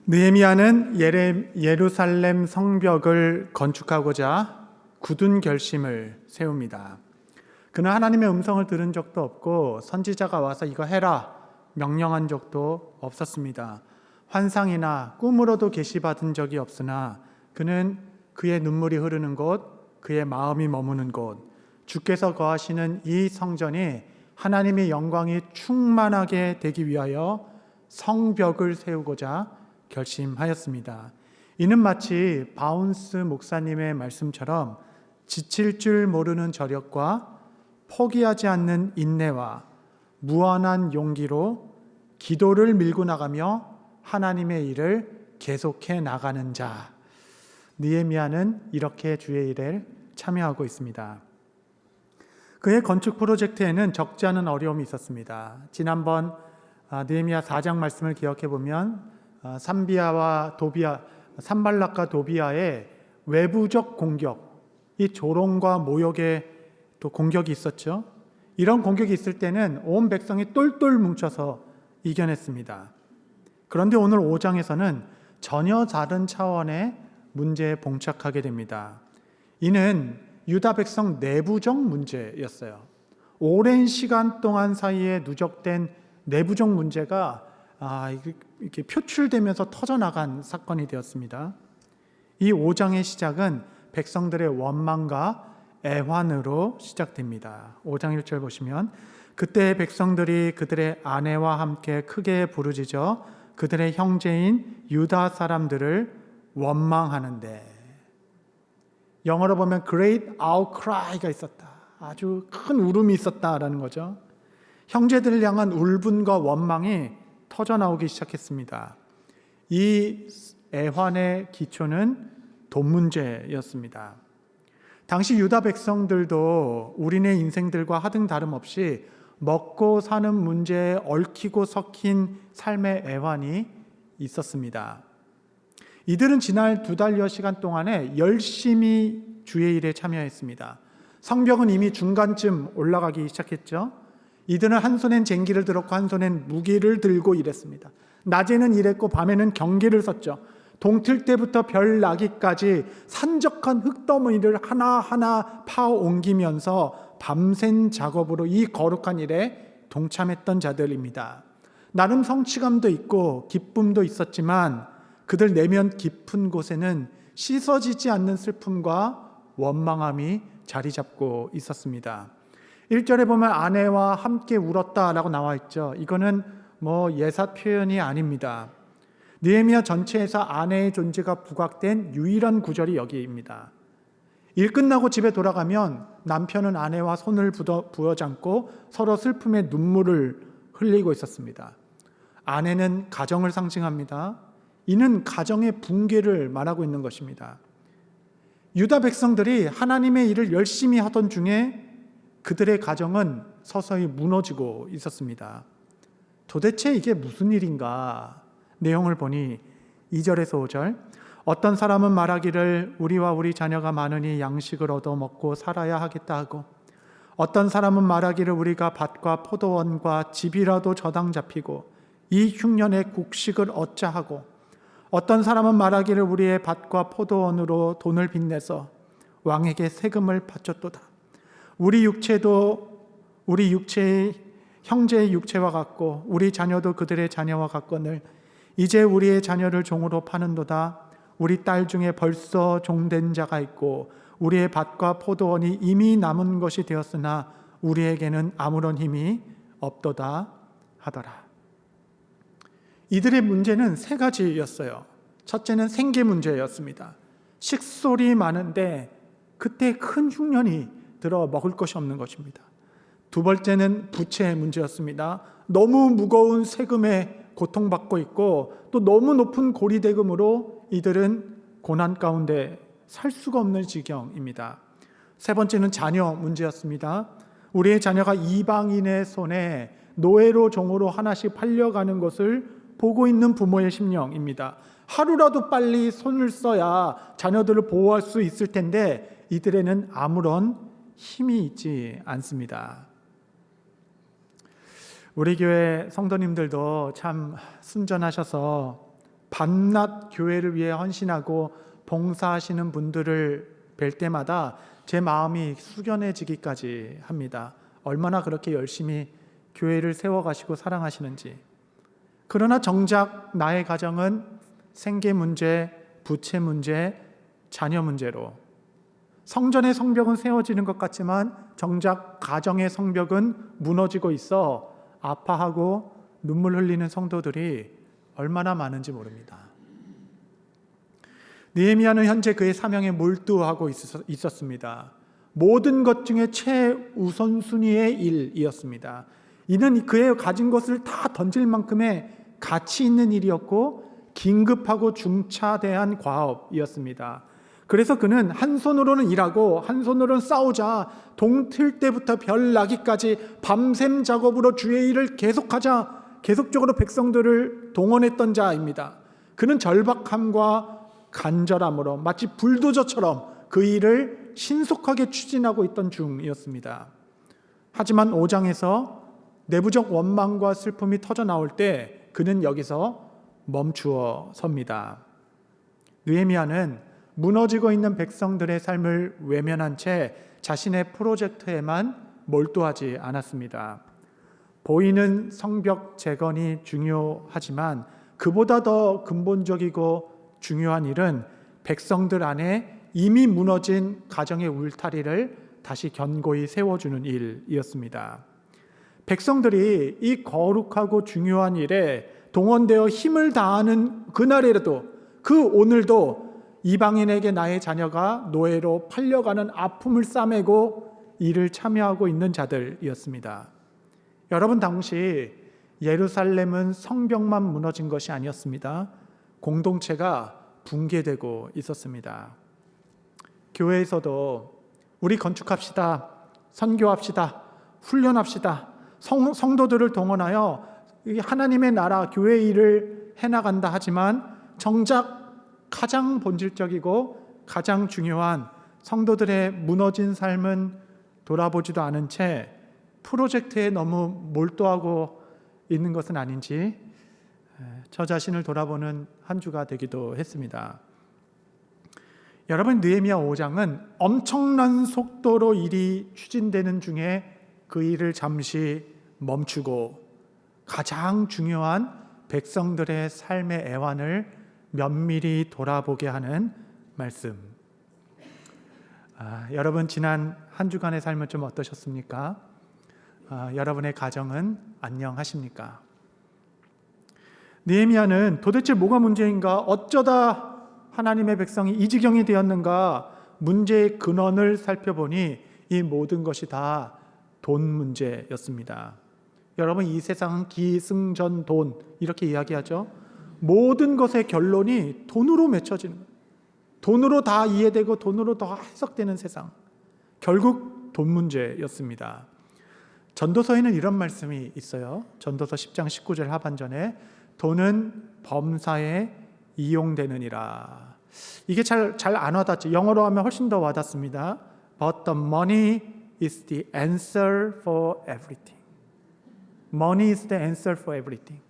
느헤미야는 예루살렘 성벽을 건축하고자 굳은 결심을 세웁니다. 그는 하나님의 음성을 들은 적도 없고 선지자가 와서 이거 해라 명령한 적도 없었습니다. 환상이나 꿈으로도 계시받은 적이 없으나 그는 그의 눈물이 흐르는 곳, 그의 마음이 머무는 곳, 주께서 거하시는 이 성전이 하나님의 영광이 충만하게 되기 위하여 성벽을 세우고자 결심하였습니다. 이는 마치 바운스 목사님의 말씀처럼 지칠 줄 모르는 저력과 포기하지 않는 인내와 무한한 용기로 기도를 밀고 나가며 하나님의 일을 계속해 나가는 자. 느헤미야는 이렇게 주의 일에 참여하고 있습니다. 그의 건축 프로젝트에는 적지 않은 어려움이 있었습니다. 지난번 느헤미야 4장 말씀을 기억해 보면 산발락과 도비아의 외부적 공격, 이 조롱과 모욕의 또 공격이 있었죠. 이런 공격이 있을 때는 온 백성이 똘똘 뭉쳐서 이겨냈습니다. 그런데 오늘 5장에서는 전혀 다른 차원의 문제에 봉착하게 됩니다. 이는 유다 백성 내부적 문제였어요. 오랜 시간 동안 사이에 누적된 내부적 문제가 이렇게 표출되면서 터져나간 사건이 되었습니다. 이 5장의 시작은 백성들의 원망과 애환으로 시작됩니다. 5장 1절 보시면 그때 백성들이 그들의 아내와 함께 크게 부르짖어 그들의 형제인 유다 사람들을 원망하는데, 영어로 보면 great outcry가 있었다. 아주 큰 울음이 있었다라는 거죠. 형제들을 향한 울분과 원망이 터져나오기 시작했습니다. 이 애환의 기초는 돈 문제였습니다. 당시 유다 백성들도 우리네 인생들과 하등 다름없이 먹고 사는 문제에 얽히고 섞인 삶의 애환이 있었습니다. 이들은 지난 2달여 시간 동안에 열심히 주의 일에 참여했습니다. 성벽은 이미 중간쯤 올라가기 시작했죠. 이들은 한 손엔 쟁기를 들었고 한 손엔 무기를 들고 일했습니다. 낮에는 일했고 밤에는 경기를 섰죠. 동틀 때부터 별 나기까지 산적한 흙더미를 하나하나 파어 옮기면서 밤샘 작업으로 이 거룩한 일에 동참했던 자들입니다. 나름 성취감도 있고 기쁨도 있었지만 그들 내면 깊은 곳에는 씻어지지 않는 슬픔과 원망함이 자리 잡고 있었습니다. 1절에 보면 아내와 함께 울었다라고 나와 있죠. 이거는 예사 표현이 아닙니다. 느헤미야 전체에서 아내의 존재가 부각된 유일한 구절이 여기입니다. 일 끝나고 집에 돌아가면 남편은 아내와 손을 부여잡고 서로 슬픔의 눈물을 흘리고 있었습니다. 아내는 가정을 상징합니다. 이는 가정의 붕괴를 말하고 있는 것입니다. 유다 백성들이 하나님의 일을 열심히 하던 중에 그들의 가정은 서서히 무너지고 있었습니다. 도대체 이게 무슨 일인가? 내용을 보니 2절에서 5절, 어떤 사람은 말하기를 우리와 우리 자녀가 많으니 양식을 얻어 먹고 살아야 하겠다 하고, 어떤 사람은 말하기를 우리가 밭과 포도원과 집이라도 저당 잡히고 이 흉년에 곡식을 얻자 하고, 어떤 사람은 말하기를 우리의 밭과 포도원으로 돈을 빚내서 왕에게 세금을 바쳤도다. 우리 육체의 형제의 육체와 같고 우리 자녀도 그들의 자녀와 같거늘 이제 우리의 자녀를 종으로 파는도다. 우리 딸 중에 벌써 종된 자가 있고 우리의 밭과 포도원이 이미 남은 것이 되었으나 우리에게는 아무런 힘이 없도다 하더라. 이들의 문제는 3가지였어요. 첫째는 생계 문제였습니다. 식솔이 많은데 그때 큰 흉년이 들어 먹을 것이 없는 것입니다. 2번째는 부채의 문제였습니다. 너무 무거운 세금에 고통받고 있고 또 너무 높은 고리대금으로 이들은 고난 가운데 살 수가 없는 지경입니다. 3번째는 자녀 문제였습니다. 우리의 자녀가 이방인의 손에 노예로 종으로 하나씩 팔려가는 것을 보고 있는 부모의 심령입니다. 하루라도 빨리 손을 써야 자녀들을 보호할 수 있을 텐데 이들에는 아무런 힘이 있지 않습니다. 우리 교회 성도님들도 참 순전하셔서 밤낮 교회를 위해 헌신하고 봉사하시는 분들을 뵐 때마다 제 마음이 숙연해지기까지 합니다. 얼마나 그렇게 열심히 교회를 세워가시고 사랑하시는지. 그러나 정작 나의 가정은 생계 문제, 부채 문제, 자녀 문제로 성전의 성벽은 세워지는 것 같지만 정작 가정의 성벽은 무너지고 있어 아파하고 눈물 흘리는 성도들이 얼마나 많은지 모릅니다. 느헤미야는 현재 그의 사명에 몰두하고 있었습니다. 모든 것 중에 최우선순위의 일이었습니다. 이는 그의 가진 것을 다 던질 만큼의 가치 있는 일이었고 긴급하고 중차대한 과업이었습니다. 그래서 그는 한 손으로는 일하고 한 손으로는 싸우자, 동틀 때부터 별 나기까지 밤샘 작업으로 주의 일을 계속하자 계속적으로 백성들을 동원했던 자입니다. 그는 절박함과 간절함으로 마치 불도저처럼 그 일을 신속하게 추진하고 있던 중이었습니다. 하지만 5장에서 내부적 원망과 슬픔이 터져 나올 때 그는 여기서 멈추어 섭니다. 느헤미야는 무너지고 있는 백성들의 삶을 외면한 채 자신의 프로젝트에만 몰두하지 않았습니다. 보이는 성벽 재건이 중요하지만 그보다 더 근본적이고 중요한 일은 백성들 안에 이미 무너진 가정의 울타리를 다시 견고히 세워주는 일이었습니다. 백성들이 이 거룩하고 중요한 일에 동원되어 힘을 다하는 그날이라도 그 오늘도 이방인에게 나의 자녀가 노예로 팔려가는 아픔을 싸매고 일을 참여하고 있는 자들이었습니다. 여러분, 당시 예루살렘은 성벽만 무너진 것이 아니었습니다. 공동체가 붕괴되고 있었습니다. 교회에서도 우리 건축합시다, 선교합시다, 훈련합시다, 성도들을 동원하여 하나님의 나라, 교회 일을 해나간다 하지만 정작 가장 본질적이고 가장 중요한 성도들의 무너진 삶은 돌아보지도 않은 채 프로젝트에 너무 몰두하고 있는 것은 아닌지 저 자신을 돌아보는 한 주가 되기도 했습니다. 여러분, 느헤미야 5장은 엄청난 속도로 일이 추진되는 중에 그 일을 잠시 멈추고 가장 중요한 백성들의 삶의 애환을 면밀히 돌아보게 하는 말씀. 여러분, 지난 한 주간의 삶은 좀 어떠셨습니까? 여러분의 가정은 안녕하십니까? 느헤미야는 도대체 뭐가 문제인가? 어쩌다 하나님의 백성이 이 지경이 되었는가? 문제의 근원을 살펴보니 이 모든 것이 다 돈 문제였습니다. 여러분, 이 세상은 기승전돈 이렇게 이야기하죠. 모든 것의 결론이 돈으로 맺혀지는 거예요. 돈으로 다 이해되고 돈으로 다 해석되는 세상. 결국 돈 문제였습니다. 전도서에는 이런 말씀이 있어요. 전도서 10장 19절 하반전에 돈은 범사에 이용되느니라. 이게 잘 안 와닿죠. 영어로 하면 훨씬 더 와닿습니다. But the money is the answer for everything. Money is the answer for everything.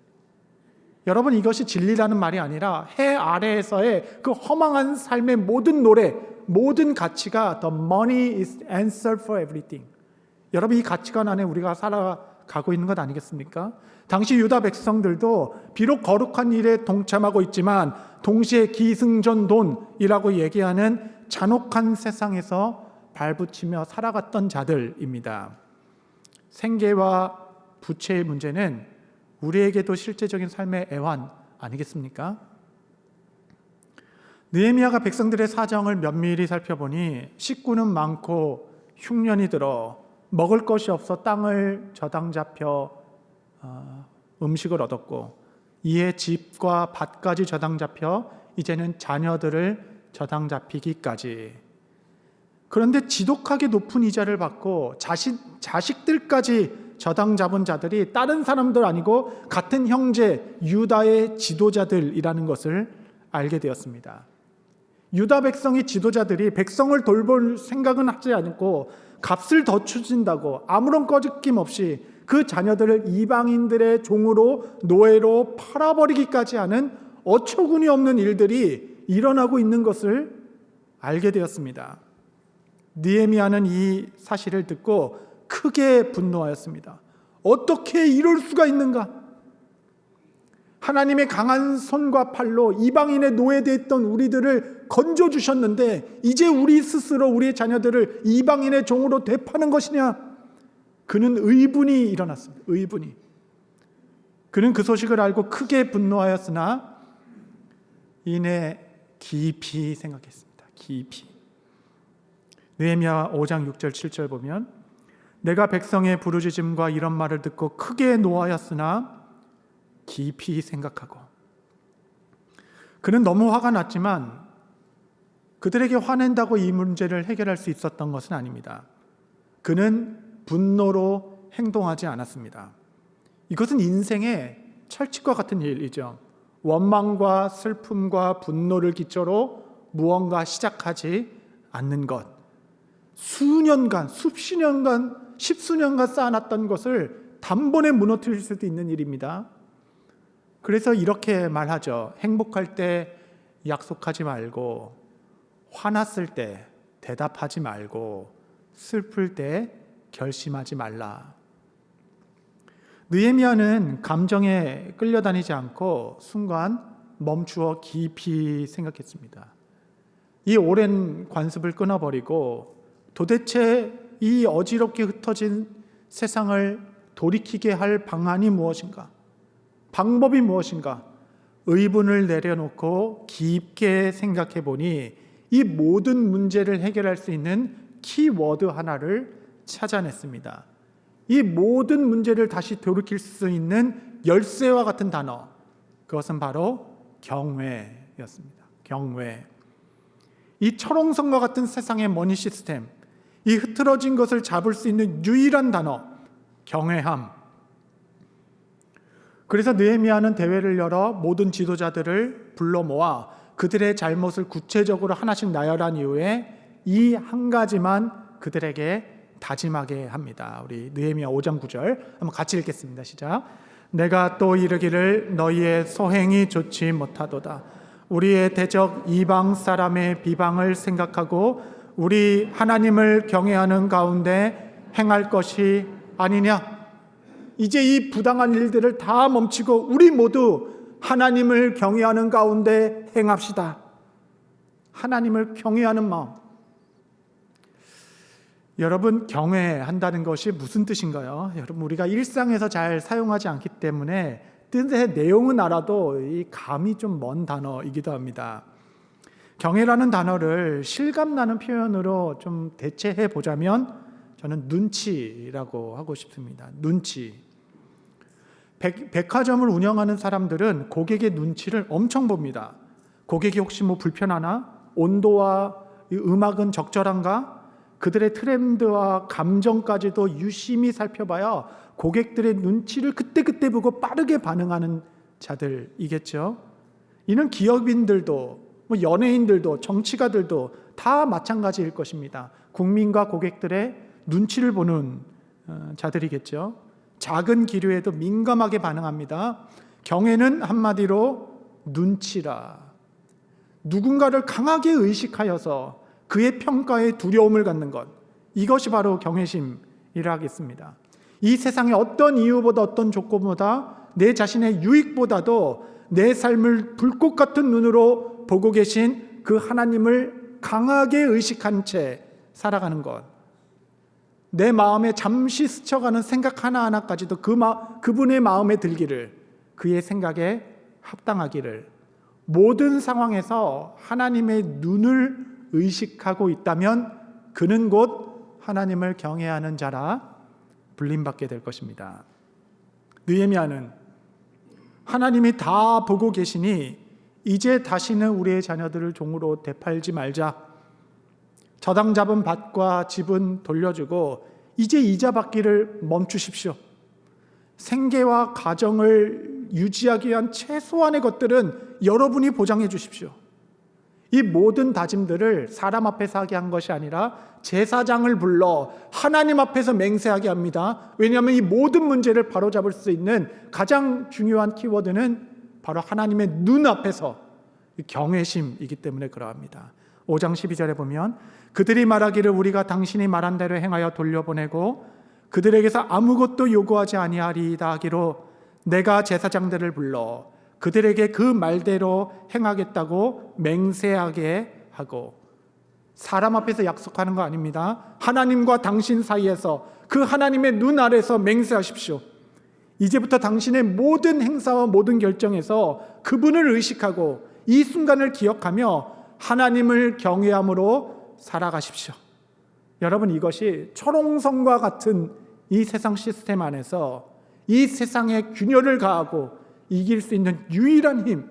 여러분, 이것이 진리라는 말이 아니라 해 아래에서의 그 허망한 삶의 모든 노래, 모든 가치가 The money is the answer for everything. 여러분, 이 가치관 안에 우리가 살아가고 있는 것 아니겠습니까? 당시 유다 백성들도 비록 거룩한 일에 동참하고 있지만 동시에 기승전돈이라고 얘기하는 잔혹한 세상에서 발붙이며 살아갔던 자들입니다. 생계와 부채의 문제는 우리에게도 실제적인 삶의 애환 아니겠습니까? 느헤미야가 백성들의 사정을 면밀히 살펴보니 식구는 많고 흉년이 들어 먹을 것이 없어 땅을 저당 잡혀 음식을 얻었고, 이에 집과 밭까지 저당 잡혀 이제는 자녀들을 저당 잡히기까지. 그런데 지독하게 높은 이자를 받고 자식들까지 저당 잡은 자들이 다른 사람들 아니고 같은 형제 유다의 지도자들이라는 것을 알게 되었습니다. 유다 백성의 지도자들이 백성을 돌볼 생각은 하지 않고 값을 더 추진다고 아무런 꺼짐 없이 그 자녀들을 이방인들의 종으로 노예로 팔아버리기까지 하는 어처구니 없는 일들이 일어나고 있는 것을 알게 되었습니다. 느헤미야는 이 사실을 듣고 크게 분노하였습니다. 어떻게 이럴 수가 있는가? 하나님의 강한 손과 팔로 이방인의 노예되어 있던 우리들을 건져주셨는데 이제 우리 스스로 우리의 자녀들을 이방인의 종으로 되파는 것이냐? 그는 의분이 일어났습니다. 의분이. 그는 그 소식을 알고 크게 분노하였으나 이내 깊이 생각했습니다. 깊이. 느헤미야 5장 6절 7절 보면 내가 백성의 부르짖음과 이런 말을 듣고 크게 노하였으나 깊이 생각하고. 그는 너무 화가 났지만 그들에게 화낸다고 이 문제를 해결할 수 있었던 것은 아닙니다. 그는 분노로 행동하지 않았습니다. 이것은 인생의 철칙과 같은 일이죠. 원망과 슬픔과 분노를 기초로 무언가 시작하지 않는 것. 수년간, 수십년간, 십수년간 쌓아놨던 것을 단번에 무너뜨릴 수도 있는 일입니다. 그래서 이렇게 말하죠. 행복할 때 약속하지 말고, 화났을 때 대답하지 말고, 슬플 때 결심하지 말라. 느헤미야는 감정에 끌려다니지 않고 순간 멈추어 깊이 생각했습니다. 이 오랜 관습을 끊어버리고 도대체 이 어지럽게 흩어진 세상을 돌이키게 할 방안이 무엇인가? 방법이 무엇인가? 의분을 내려놓고 깊게 생각해 보니 이 모든 문제를 해결할 수 있는 키워드 하나를 찾아냈습니다. 이 모든 문제를 다시 돌이킬 수 있는 열쇠와 같은 단어, 그것은 바로 경외였습니다. 경외. 이 철옹성과 같은 세상의 머니 시스템, 이 흐트러진 것을 잡을 수 있는 유일한 단어, 경외함. 그래서 느헤미야는 대회를 열어 모든 지도자들을 불러 모아 그들의 잘못을 구체적으로 하나씩 나열한 이후에 이 한 가지만 그들에게 다짐하게 합니다. 우리 느헤미야 5장 9절 한번 같이 읽겠습니다. 시작. 내가 또 이르기를 너희의 소행이 좋지 못하도다. 우리의 대적 이방 사람의 비방을 생각하고 우리 하나님을 경외하는 가운데 행할 것이 아니냐. 이제 이 부당한 일들을 다 멈추고 우리 모두 하나님을 경외하는 가운데 행합시다. 하나님을 경외하는 마음. 여러분, 경외한다는 것이 무슨 뜻인가요? 여러분, 우리가 일상에서 잘 사용하지 않기 때문에 뜻의 내용은 알아도 이 감이 좀 먼 단어이기도 합니다. 경외라는 단어를 실감나는 표현으로 좀 대체해 보자면 저는 눈치라고 하고 싶습니다. 눈치. 백화점을 운영하는 사람들은 고객의 눈치를 엄청 봅니다. 고객이 혹시 뭐 불편하나? 온도와 음악은 적절한가? 그들의 트렌드와 감정까지도 유심히 살펴봐야 고객들의 눈치를 그때그때 보고 빠르게 반응하는 자들이겠죠. 이는 기업인들도 뭐 연예인들도 정치가들도 다 마찬가지일 것입니다. 국민과 고객들의 눈치를 보는 자들이겠죠. 작은 기류에도 민감하게 반응합니다. 경외는 한마디로 눈치라. 누군가를 강하게 의식하여서 그의 평가에 두려움을 갖는 것, 이것이 바로 경외심이라 하겠습니다. 이 세상의 어떤 이유보다 어떤 조건보다 내 자신의 유익보다도 내 삶을 불꽃 같은 눈으로 보고 계신 그 하나님을 강하게 의식한 채 살아가는 것, 내 마음에 잠시 스쳐가는 생각 하나하나까지도 그분의 마음에 들기를, 그의 생각에 합당하기를, 모든 상황에서 하나님의 눈을 의식하고 있다면 그는 곧 하나님을 경외하는 자라 불림받게 될 것입니다. 느헤미야는 하나님이 다 보고 계시니 이제 다시는 우리의 자녀들을 종으로 되팔지 말자. 저당 잡은 밭과 집은 돌려주고 이제 이자 받기를 멈추십시오. 생계와 가정을 유지하기 위한 최소한의 것들은 여러분이 보장해 주십시오. 이 모든 다짐들을 사람 앞에서 하게 한 것이 아니라 제사장을 불러 하나님 앞에서 맹세하게 합니다. 왜냐하면 이 모든 문제를 바로잡을 수 있는 가장 중요한 키워드는 바로 하나님의 눈앞에서 경외심이기 때문에 그러합니다. 5장 12절에 보면 그들이 말하기를 우리가 당신이 말한 대로 행하여 돌려보내고 그들에게서 아무것도 요구하지 아니하리이다 하기로 내가 제사장들을 불러 그들에게 그 말대로 행하겠다고 맹세하게 하고. 사람 앞에서 약속하는 거 아닙니다. 하나님과 당신 사이에서 그 하나님의 눈 아래서 맹세하십시오. 이제부터 당신의 모든 행사와 모든 결정에서 그분을 의식하고 이 순간을 기억하며 하나님을 경외함으로 살아가십시오. 여러분, 이것이 초롱성과 같은 이 세상 시스템 안에서 이 세상의 균열을 가하고 이길 수 있는 유일한 힘,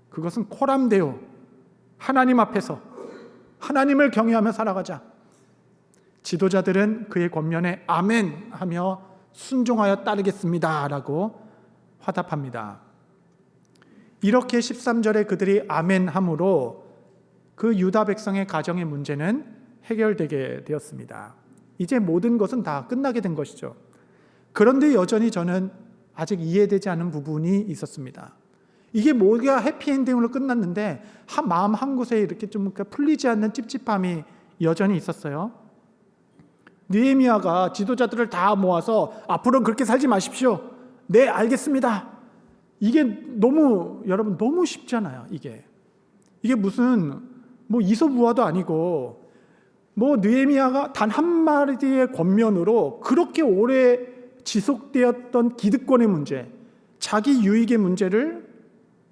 그것은 코람데오, 하나님 앞에서 하나님을 경외하며 살아가자. 지도자들은 그의 권면에 아멘 하며 순종하여 따르겠습니다 라고 화답합니다. 이렇게 13절에 그들이 아멘 함으로 그 유다 백성의 가정의 문제는 해결되게 되었습니다. 이제 모든 것은 다 끝나게 된 것이죠. 그런데 여전히 저는 아직 이해되지 않은 부분이 있었습니다. 이게 뭐가 해피엔딩으로 끝났는데 마음 한 곳에 이렇게 좀 풀리지 않는 찝찝함이 여전히 있었어요. 느헤미야가 지도자들을 다 모아서 앞으로는 그렇게 살지 마십시오. 네, 알겠습니다. 이게 여러분 너무 쉽잖아요. 이게 무슨 이소부화도 아니고 느헤미야가 단 한마디의 권면으로 그렇게 오래 지속되었던 기득권의 문제, 자기 유익의 문제를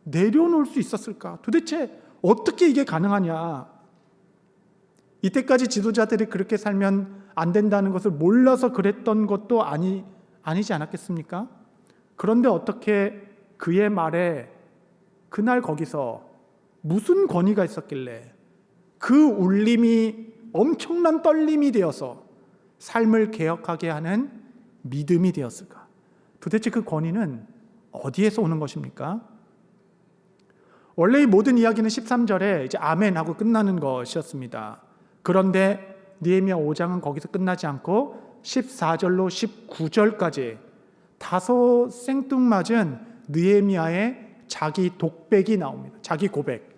내려놓을 수 있었을까? 도대체 어떻게 이게 가능하냐? 이때까지 지도자들이 그렇게 살면 안 된다는 것을 몰라서 그랬던 것도 아니지 않았겠습니까? 그런데 어떻게 그의 말에 그날 거기서 무슨 권위가 있었길래 그 울림이 엄청난 떨림이 되어서 삶을 개혁하게 하는 믿음이 되었을까? 도대체 그 권위는 어디에서 오는 것입니까? 원래 이 모든 이야기는 13절에 이제 아멘 하고 끝나는 것이었습니다. 그런데 느헤미야 5장은 거기서 끝나지 않고 14절로 19절까지 다소 생뚱맞은 느헤미야의 자기 독백이 나옵니다. 자기 고백.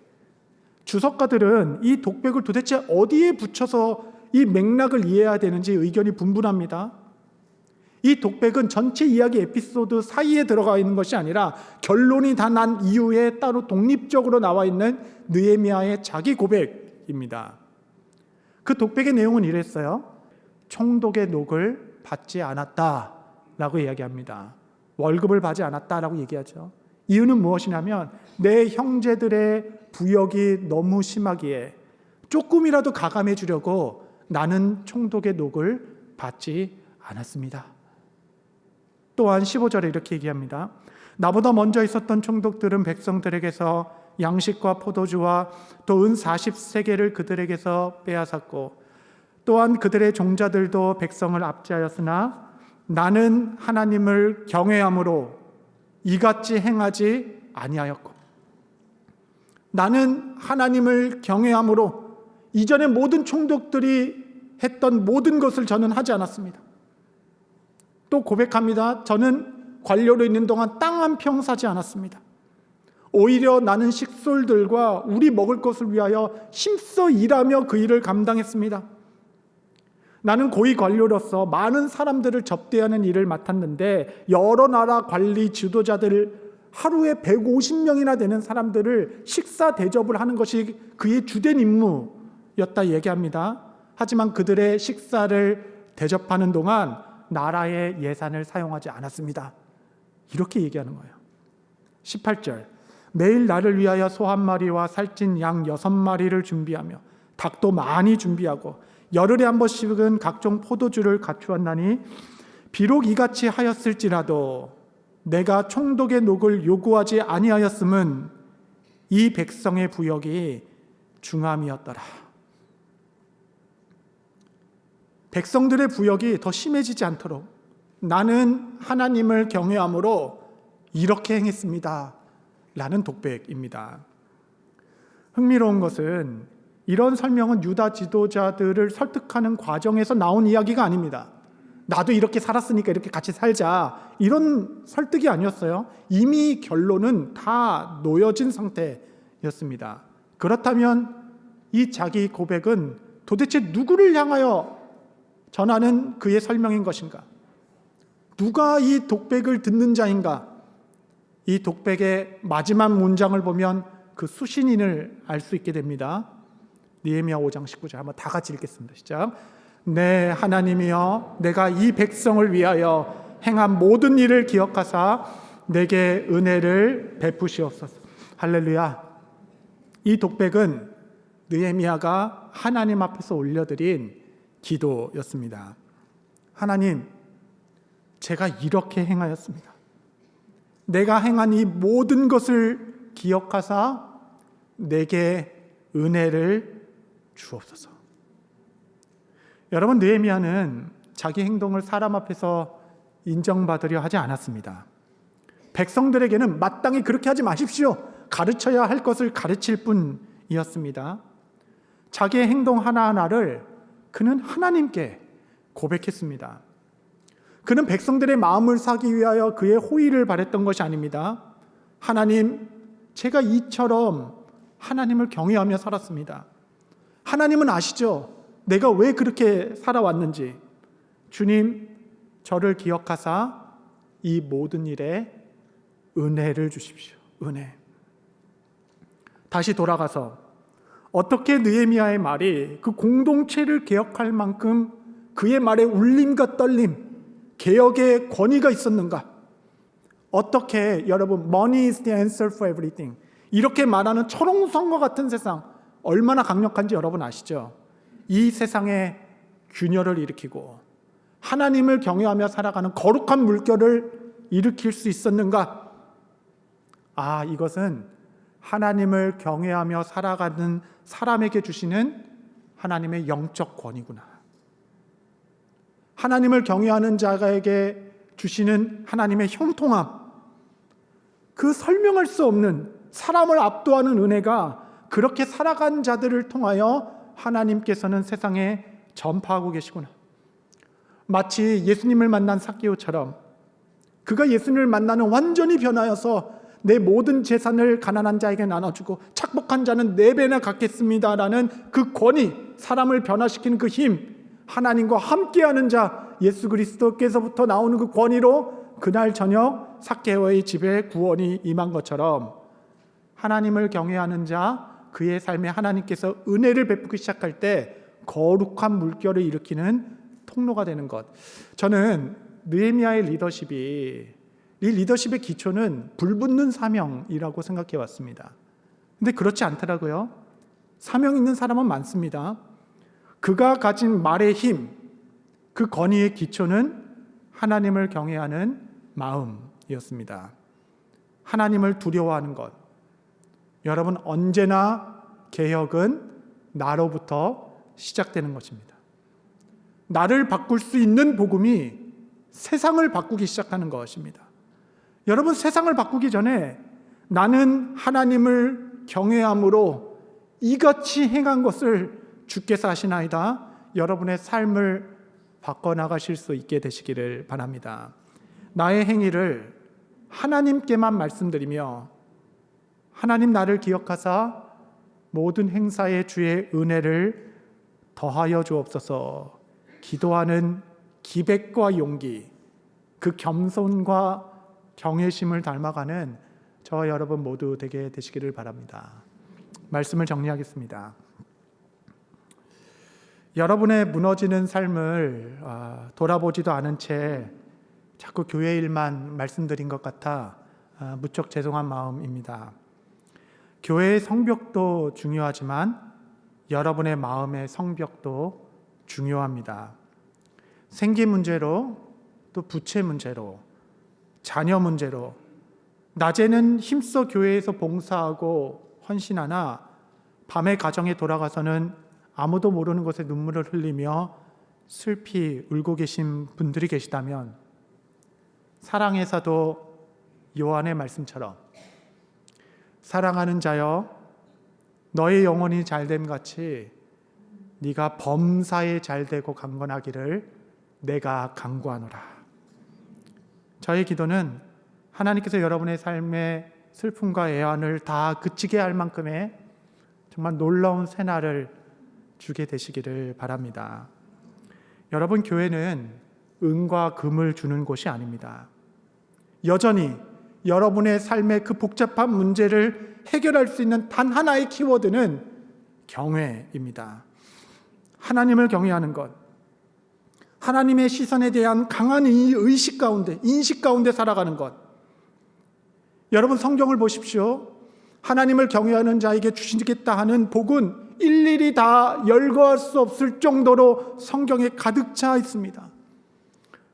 주석가들은 이 독백을 도대체 어디에 붙여서 이 맥락을 이해해야 되는지 의견이 분분합니다. 이 독백은 전체 이야기 에피소드 사이에 들어가 있는 것이 아니라 결론이 다 난 이후에 따로 독립적으로 나와 있는 느헤미야의 자기 고백입니다. 그 독백의 내용은 이랬어요. 총독의 녹을 받지 않았다라고 이야기합니다. 월급을 받지 않았다라고 얘기하죠. 이유는 무엇이냐면 내 형제들의 부역이 너무 심하기에 조금이라도 가감해 주려고 나는 총독의 녹을 받지 않았습니다. 또한 15절에 이렇게 얘기합니다. 나보다 먼저 있었던 총독들은 백성들에게서 양식과 포도주와 또 은 40세겔을 그들에게서 빼앗았고 또한 그들의 종자들도 백성을 압제하였으나 나는 하나님을 경외함으로 이같이 행하지 아니하였고 나는 하나님을 경외함으로 이전에 모든 총독들이 했던 모든 것을 저는 하지 않았습니다. 또 고백합니다. 저는 관료로 있는 동안 땅 한 평 사지 않았습니다. 오히려 나는 식솔들과 우리 먹을 것을 위하여 힘써 일하며 그 일을 감당했습니다. 나는 고위 관료로서 많은 사람들을 접대하는 일을 맡았는데 여러 나라 관리 지도자들 하루에 150명이나 되는 사람들을 식사 대접을 하는 것이 그의 주된 임무였다 얘기합니다. 하지만 그들의 식사를 대접하는 동안 나라의 예산을 사용하지 않았습니다. 이렇게 얘기하는 거예요. 18절 매일 나를 위하여 소 한 마리와 살찐 양 6마리를 준비하며 닭도 많이 준비하고 열흘에 한 번씩은 각종 포도주를 갖추었나니 비록 이같이 하였을지라도 내가 총독의 녹을 요구하지 아니하였음은 이 백성의 부역이 중함이었더라. 백성들의 부역이 더 심해지지 않도록 나는 하나님을 경외함으로 이렇게 행했습니다 라는 독백입니다. 흥미로운 것은 이런 설명은 유다 지도자들을 설득하는 과정에서 나온 이야기가 아닙니다. 나도 이렇게 살았으니까 이렇게 같이 살자, 이런 설득이 아니었어요. 이미 결론은 다 놓여진 상태였습니다. 그렇다면 이 자기 고백은 도대체 누구를 향하여 전하는 그의 설명인 것인가? 누가 이 독백을 듣는 자인가? 이 독백의 마지막 문장을 보면 그 수신인을 알 수 있게 됩니다. 느헤미야 5장 19절 한번 다 같이 읽겠습니다. 시작. 네, 하나님이여, 내가 이 백성을 위하여 행한 모든 일을 기억하사 내게 은혜를 베푸시옵소서. 할렐루야. 이 독백은 느헤미야가 하나님 앞에서 올려드린 기도였습니다. 하나님, 제가 이렇게 행하였습니다. 내가 행한 이 모든 것을 기억하사 내게 은혜를 주옵소서. 여러분, 느헤미야는 자기 행동을 사람 앞에서 인정받으려 하지 않았습니다. 백성들에게는 마땅히 그렇게 하지 마십시오, 가르쳐야 할 것을 가르칠 뿐이었습니다. 자기의 행동 하나하나를 그는 하나님께 고백했습니다. 그는 백성들의 마음을 사기 위하여 그의 호의를 바랬던 것이 아닙니다. 하나님, 제가 이처럼 하나님을 경외하며 살았습니다. 하나님은 아시죠? 내가 왜 그렇게 살아왔는지. 주님, 저를 기억하사 이 모든 일에 은혜를 주십시오. 은혜. 다시 돌아가서 어떻게 느헤미야의 말이 그 공동체를 개혁할 만큼 그의 말에 울림과 떨림, 개혁의 권위가 있었는가? 어떻게, 여러분, money is the answer for everything, 이렇게 말하는 철옹성과 같은 세상 얼마나 강력한지 여러분 아시죠? 이 세상에 균열을 일으키고 하나님을 경외하며 살아가는 거룩한 물결을 일으킬 수 있었는가? 아, 이것은 하나님을 경외하며 살아가는 사람에게 주시는 하나님의 영적 권위구나. 하나님을 경외하는 자에게 주시는 하나님의 형통함, 그 설명할 수 없는 사람을 압도하는 은혜가 그렇게 살아간 자들을 통하여 하나님께서는 세상에 전파하고 계시구나. 마치 예수님을 만난 삭개오처럼 그가 예수님을 만나는 완전히 변하여서 내 모든 재산을 가난한 자에게 나눠주고 착복한 자는 4배나 갚겠습니다라는 그 권위, 사람을 변화시키는 그 힘, 하나님과 함께하는 자 예수 그리스도께서부터 나오는 그 권위로 그날 저녁 삭개오의 집에 구원이 임한 것처럼 하나님을 경외하는 자, 그의 삶에 하나님께서 은혜를 베푸기 시작할 때 거룩한 물결을 일으키는 통로가 되는 것. 저는 느헤미야의 이 리더십의 기초는 불붙는 사명이라고 생각해 왔습니다. 근데 그렇지 않더라고요. 사명 있는 사람은 많습니다. 그가 가진 말의 힘, 그 권위의 기초는 하나님을 경외하는 마음이었습니다. 하나님을 두려워하는 것. 여러분, 언제나 개혁은 나로부터 시작되는 것입니다. 나를 바꿀 수 있는 복음이 세상을 바꾸기 시작하는 것입니다. 여러분, 세상을 바꾸기 전에 나는 하나님을 경외함으로 이같이 행한 것을 주께서 하시나이다, 여러분의 삶을 바꿔나가실 수 있게 되시기를 바랍니다. 나의 행위를 하나님께만 말씀드리며 하나님 나를 기억하사 모든 행사에 주의 은혜를 더하여 주옵소서 기도하는 기백과 용기, 그 겸손과 경외심을 닮아가는 저와 여러분 모두 되게 되시기를 바랍니다. 말씀을 정리하겠습니다. 여러분의 무너지는 삶을 돌아보지도 않은 채 자꾸 교회 일만 말씀드린 것 같아 무척 죄송한 마음입니다. 교회의 성벽도 중요하지만 여러분의 마음의 성벽도 중요합니다. 생계 문제로, 또 부채 문제로, 자녀 문제로 낮에는 힘써 교회에서 봉사하고 헌신하나 밤에 가정에 돌아가서는 아무도 모르는 곳에 눈물을 흘리며 슬피 울고 계신 분들이 계시다면 사랑의 사도 요한의 말씀처럼 사랑하는 자여 너의 영혼이 잘됨 같이 네가 범사에 잘되고 강건하기를 내가 간구하노라. 저의 기도는 하나님께서 여러분의 삶의 슬픔과 애환을 다 그치게 할 만큼의 정말 놀라운 새날을 주게 되시기를 바랍니다. 여러분, 교회는 은과 금을 주는 곳이 아닙니다. 여전히 여러분의 삶의 그 복잡한 문제를 해결할 수 있는 단 하나의 키워드는 경외입니다. 하나님을 경외하는 것, 하나님의 시선에 대한 강한 의식 가운데, 인식 가운데 살아가는 것. 여러분, 성경을 보십시오. 하나님을 경외하는 자에게 주시겠다 하는 복은 일일이 다 열거할 수 없을 정도로 성경에 가득 차 있습니다.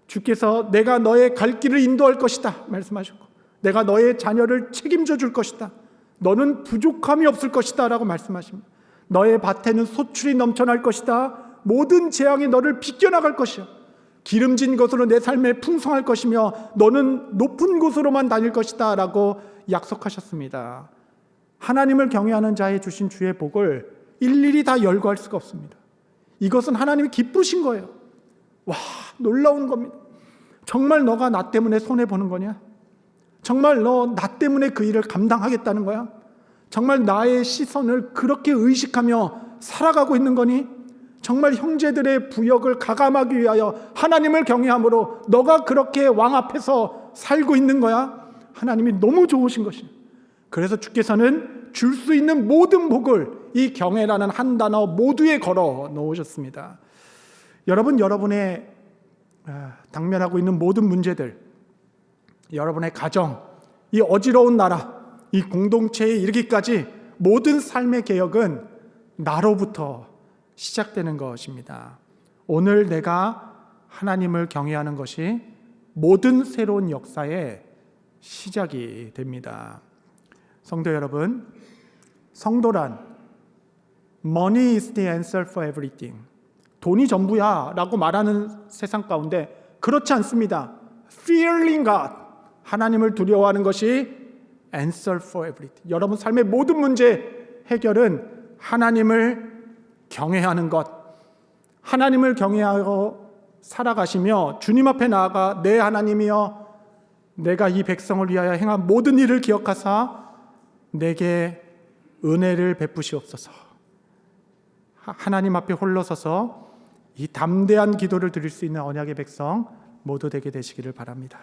주께서 내가 너의 갈 길을 인도할 것이다 말씀하셨고, 내가 너의 자녀를 책임져 줄 것이다, 너는 부족함이 없을 것이다 라고 말씀하십니다. 너의 밭에는 소출이 넘쳐날 것이다, 모든 재앙이 너를 비껴나갈 것이요, 기름진 것으로 내 삶에 풍성할 것이며 너는 높은 곳으로만 다닐 것이다 라고 약속하셨습니다. 하나님을 경외하는 자에 주신 주의 복을 일일이 다 열거할 수가 없습니다. 이것은 하나님이 기쁘신 거예요. 와, 놀라운 겁니다. 정말 너가 나 때문에 손해보는 거냐? 정말 너 나 때문에 그 일을 감당하겠다는 거야? 정말 나의 시선을 그렇게 의식하며 살아가고 있는 거니? 정말 형제들의 부역을 가감하기 위하여 하나님을 경외함으로 너가 그렇게 왕 앞에서 살고 있는 거야? 하나님이 너무 좋으신 것이에요. 그래서 주께서는 줄 수 있는 모든 복을 이 경외라는 한 단어 모두에 걸어 놓으셨습니다. 여러분, 여러분의 당면하고 있는 모든 문제들, 여러분의 가정, 이 어지러운 나라, 이 공동체에 이르기까지 모든 삶의 개혁은 나로부터 시작되는 것입니다. 오늘 내가 하나님을 경외하는 것이 모든 새로운 역사의 시작이 됩니다. 성도 여러분, 성도란 Money is the answer for everything. 돈이 전부야 라고 말하는 세상 가운데 그렇지 않습니다. Fearing God, 하나님을 두려워하는 것이 answer for everything. 여러분 삶의 모든 문제 해결은 하나님을 경외하는 것, 하나님을 경외하고 살아가시며 주님 앞에 나아가 내 하나님이여, 내가 이 백성을 위하여 행한 모든 일을 기억하사 내게 은혜를 베푸시옵소서. 하나님 앞에 홀로 서서 이 담대한 기도를 드릴 수 있는 언약의 백성 모두 되게 되시기를 바랍니다.